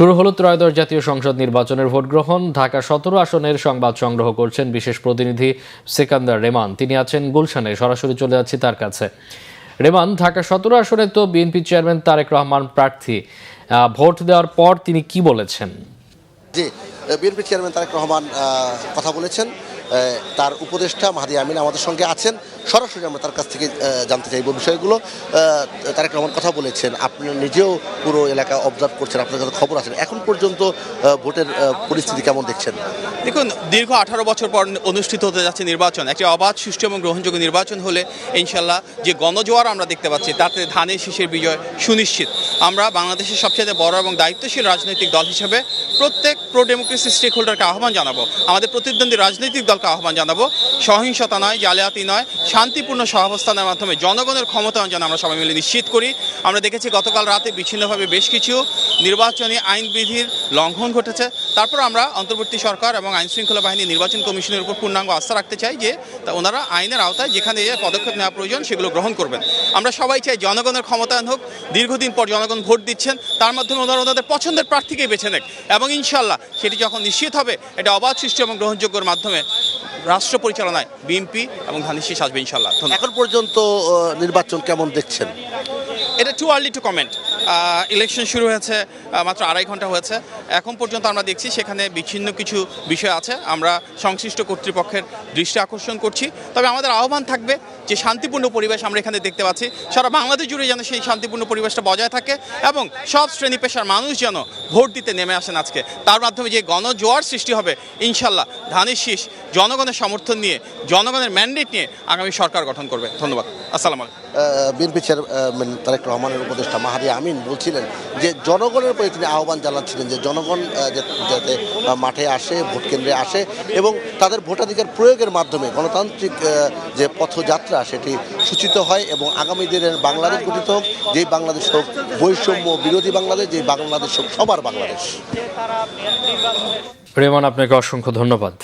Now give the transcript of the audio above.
শুরু হলো ত্রয়োদশ জাতীয় সংসদ নির্বাচনের ভোট গ্রহণ। ঢাকা 17 আসনের সংবাদ সংগ্রহ করছেন বিশেষ প্রতিনিধি সেকান্দার রেমান। তিনি আছেন গুলশানে, সরাসরি চলে যাচ্ছি তার কাছে। রেমান, ঢাকা 17 আসনে তো বিএনপি চেয়ারম্যান তারেক রহমান প্রার্থী, ভোট দেওয়ার পর তিনি কি বলেছেন? জি, বিএনপি চেয়ারম্যান তারেক রহমান কথা বলেছেন। তার উপদেষ্টা মাহাদি আমিন আমাদের সঙ্গে আছেন, সরাসরি আমরা তার কাছ থেকে জানতে চাইব বিষয়গুলো। তারেক রহমান কথা বলেছেন, আপনি নিজেও পুরো এলাকা অবজার্ভ করছেন, আপনার কাছে খবর আছেন, এখন পর্যন্ত ভোটের পরিস্থিতি কেমন দেখছেন? দেখুন, দীর্ঘ 18 বছর পর অনুষ্ঠিত হতে যাচ্ছে নির্বাচন। একটি অবাধ, সুষ্ঠু এবং গ্রহণযোগ্য নির্বাচন হলে ইনশাল্লাহ যে গণজোয়ার আমরা দেখতে পাচ্ছি তাতে ধানের শীষের বিজয় সুনিশ্চিত। আমরা বাংলাদেশের সবচেয়ে বড় এবং দায়িত্বশীল রাজনৈতিক দল হিসেবে প্রত্যেক প্রো ডেমোক্রেসি স্টেক হোল্ডারকে আহ্বান জানাবো, আমাদের প্রতিদ্বন্দ্বী রাজনৈতিক দলকে আহ্বান জানাবো, সহিংসতা নয়, জালিয়াতি নয়, শান্তিপূর্ণ সহাবস্থানের মাধ্যমে জনগণের ক্ষমতায়ন যেন আমরা সবাই মিলে নিশ্চিত করি। আমরা দেখেছি গতকাল রাতে বিচ্ছিন্নভাবে বেশ কিছু নির্বাচনী আইনবিধির লঙ্ঘন ঘটেছে। তারপর আমরা অন্তর্বর্তী সরকার এবং আইনশৃঙ্খলা বাহিনী, নির্বাচন কমিশনের উপর পূর্ণাঙ্গ আস্থা রাখতে চাই যে ওনারা আইনের আওতায় যেখানে পদক্ষেপ নেওয়া প্রয়োজন সেগুলো গ্রহণ করবেন। আমরা সবাই চাই জনগণের ক্ষমতায়ন হোক। দীর্ঘদিন পর জনগণ ভোট দিচ্ছেন, তার মাধ্যমে ওনারা ওনাদের পছন্দের প্রার্থীকেই বেছে নেক এবং ইনশাল্লাহ সেটি যখন নিশ্চিত হবে এটা অবাধ, সুষ্ঠু এবং গ্রহণযোগ্যের মাধ্যমে রাষ্ট্র পরিচালনায় বিএনপি এবং ধানের শীষ আসবে ইনশাল্লাহ। এখন পর্যন্ত নির্বাচন কেমন দেখছেন? এটা too early two comment. Election শুরু হয়েছে মাত্র 2.5 ঘন্টা হয়েছে। এখন পর্যন্ত আমরা দেখছি সেখানে বিচ্ছিন্ন কিছু বিষয় আছে। আমরা সংশ্লিষ্ট কর্তৃপক্ষের দৃষ্টি আকর্ষণ করছি। তবে আমাদের আহ্বান থাকবে যে শান্তিপূর্ণ পরিবেশ আমরা এখানে দেখতে পাচ্ছি, সারা বাংলাদেশ জুড়ে যেন সেই শান্তিপূর্ণ পরিবেশটা বজায় থাকে এবং সব শ্রেণী পেশার মানুষ যেন ভোট দিতে নেমে আসেন আজকে। তার মাধ্যমে যে গণজোয়ার সৃষ্টি হবে ইনশাল্লাহ ধানের শীষ জনগণের সমর্থন নিয়ে, জনগণের ম্যান্ডেট নিয়ে আগামী সরকার গঠন করবে। ধন্যবাদ। আসসালামু আলাইকুম। বিএনপি চেয়ারম্যান তারেক রহমানের উপদেষ্টা মাহাদি আমিন বলছিলেন যে জনগণের প্রতি তিনি আহ্বান জানাচ্ছিলেন যে জনগণ যাতে মাঠে আসে, ভোট কেন্দ্রে আসে এবং তাদের ভোটাধিকার প্রয়োগের মাধ্যমে গণতান্ত্রিক যে পথযাত্রা সেটি সূচিত হয় এবং আগামী দিনের বাংলাদেশ গঠিত হোক, যেই বাংলাদেশ হোক বৈষম্য বিরোধী বাংলাদেশ, যেই বাংলাদেশ হোক সবার বাংলাদেশ। রেমান, আপনাকে অসংখ্য ধন্যবাদ।